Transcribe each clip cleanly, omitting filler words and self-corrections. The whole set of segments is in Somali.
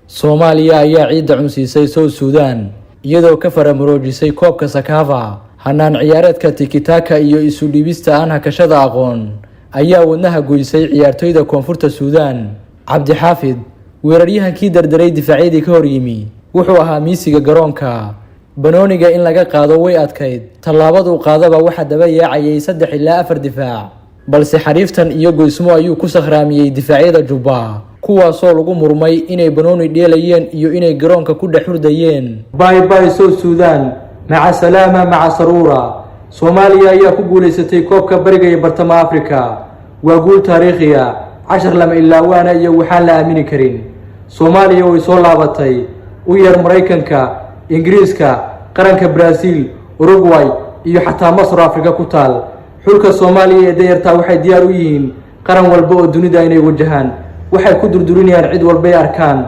Soomaaliya ayaa ciidda cunsiisay South Sudan iyadoo ka faramuroojisay koobka Sakafa. Hanaan ciyaareedka Tiki-Taka iyo isu dhiibista aan hakashada aqoon ayaa wadnaha goysay ciyaartoyda Koonfurta Suudaan. Cabdi Xaafid, weeraryahankii dardaray difaacyadii ka hor yimi, wuxuu ahaa miisiga garoonka. Banooniga in laga qaado way adkayd. Tallaabadu qaadaba waxa daba yaacayay 3 ilaa 4 difaac, balse xariiftan iyo goysmo ayuu ku sakhraamiyay difaacyada Juba, kuwaasoo lagu murmay inay banooni dheelayeen iyo inay garoonka ku dhex hurdayeen. Bye bye South Sudan, maca salaama maca saruura. Soomaaliya ayaa ku guuleysatay koobka bariga iyo bartamaha Afrika. Waa guul taariikhi ah, 10 lama ilaawaana iyo waxaan la aamini karin. Soomaaliya way soo laabatay, u yar Mareykanka, Ingiriiska, qaranka Brazil, Uruguay iyo xataa Masar Afrika ku taal. Xulka Soomaaliya ee dayarta waxay diyaar u yihiin qaran walba oo dunida inay wajahaan. Waxay ku durdurinayaan cid walba ay arkaan.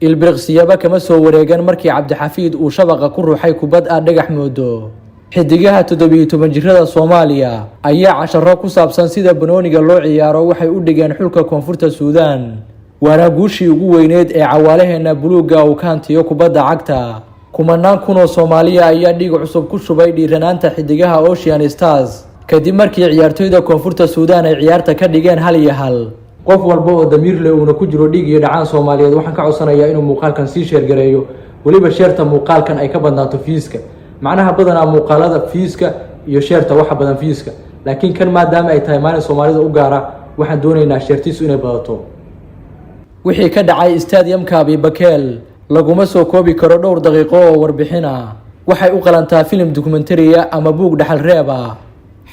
Ilbiriqsiyaba kama soo wareegan markii Cabdi Xafiid uu shabaqa ku ruuxay kubad aan dhagax moodo. Xidigaha 17 jirada Soomaaliya ayaa casharo ku saabsan sida banooniga loo ciyaaro waxay u dhigeen xulka Koonfurta Suudaan. Waana guushii ugu weyneed ee cawaalaheena buluuga uu ka hantiyo kubadda cagta. Kumanaan kun oo Soomaaliya ayaa dhiig cusub ku shubay dhiiranaanta xidigaha Ocean Stars kadib markii ciyaartoyda Koonfurta Suudaan ay ciyaarta ka dhigeen 1-1. qof walba oo damiir leh uuna ku jiro dhiig iyo dhacaan Soomaaliyeed waxaan ka codsanayaa inuu muuqaalkan sii share gareeyo, waliba sheerta muuqaalkan ay ka badnaato fiiska. macnaha badanaa muuqaalada fiiska iyo sheerta waxa badan fiiska, laakiin kan maadaama ay tahay maalin Soomaalida u gaara waxaan doonaynaa sheertiisu inay badato. wixii ka dhacay stadiumka Abibakel laguma soo koobi karo dhowr daqiiqo oo warbixin ah. waxay u qalantaa filim documentary ama buug dhaxal reeb ah.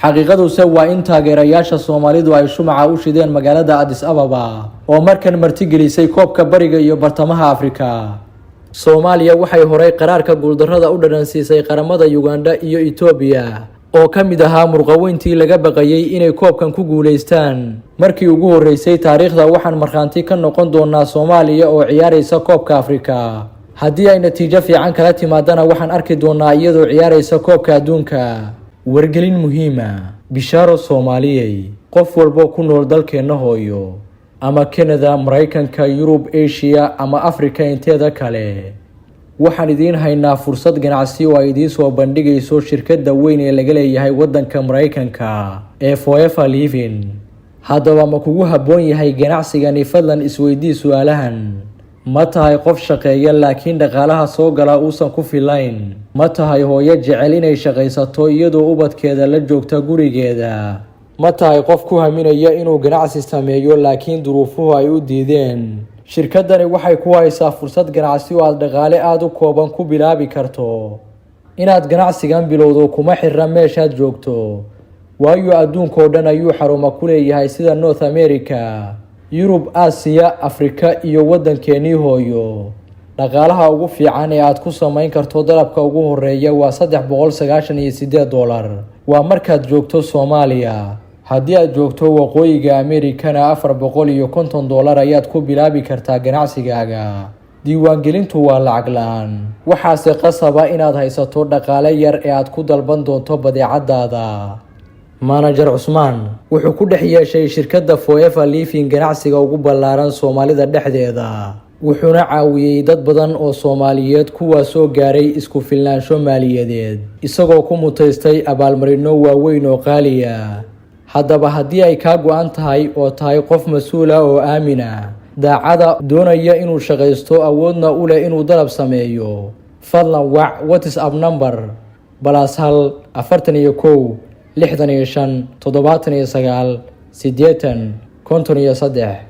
xaqiiqaduse waa in taageerayaasha Soomaalidu ay shumaca u shideen magaalada Addis Ababa oo markan martigelisay koobka bariga iyo bartamaha Afrika. Soomaaliya waxay horay qaraarka guuldarrada u dharansiisay qaramada Uganda iyo Ethiopia oo ka mid ahaa murqaweyntii laga baqayay inay koobkan ku guuleystaan. markii ugu horeysay taariikhda waxaan markhaanti ka noqon doonaa Soomaaliya oo ciyaaraysa koobka Afrika. haddii ay natiijo fiican kala timaadana waxaan arki doonaa iyadoo ciyaaraysa koobka adduunka. wargelin muhiima, bishaaro Soomaaliyey, qof walba ku nool dalkeena hooyo ama Canada, Mareykanka, Yurub, Asia ama Afrika inteeda kale, waxaan idiin haynaa fursad ganacsi oo ay idiin soo bandhigayso shirkadda weyn ee laga leeyahay waddanka Mareykanka ee Forever Living. haddaba ma kugu habboon yahay ganacsigani? Fadlan isweydii su'aalahan. ma tahay qof shaqeeya laakiin dhaqaalaha soo gala uusan ku filayn? ma tahay hooyo jecel inay shaqaysato iyadoo ubadkeeda la joogta gurigeeda? ma tahay qof ku haminaya inuu ganacsi sameeyo laakiin duruufuhu ay u diideen? shirkaddani waxay ku haysaa fursad ganacsi oo aad dhaqaale aad u kooban ku bilaabi karto. inaad ganacsigan bilowdo kuma xirra meeshaad joogto, waayo adduunkoo dhan ayuu xarumo ku leeyahay sida North America, Yurub, Aasiya, Afrika iyo waddankeenii hooyo. dhaqaalaha ugu fiican ee aad ku samayn karto dalabka ugu horeeya waa $398. waa markaad joogto Soomaaliya. haddii aad joogto waqooyiga Amerikana $450 ayaad ku bilaabi kartaa ganacsigaaga. diiwaangelintu waa lacag la'aan, waxaase qasaba inaad haysato dhaqaale yar ee aad ku dalban doonto badeecadaada. Manager Cusmaan wuxuu ku dhex yeeshay shirkadda Forever Living ganacsiga ugu ballaaran Soomaalida dhexdeeda, wuxuuna caawiyay dad badan oo Soomaaliyeed kuwaasoo gaaray isku filnaansho maaliyadeed isagoo ku mutaystay abaalmarino waaweyn oo qaali ah. haddaba haddii ay kaa go'an tahay oo tahay qof mas'uul ah oo aamin ah, daacada, doonaya inuu shaqaysto, awoodna u leh inuu dalab sameeyo, fadlan wac WhatsApp number +1 41 65 79 80 53.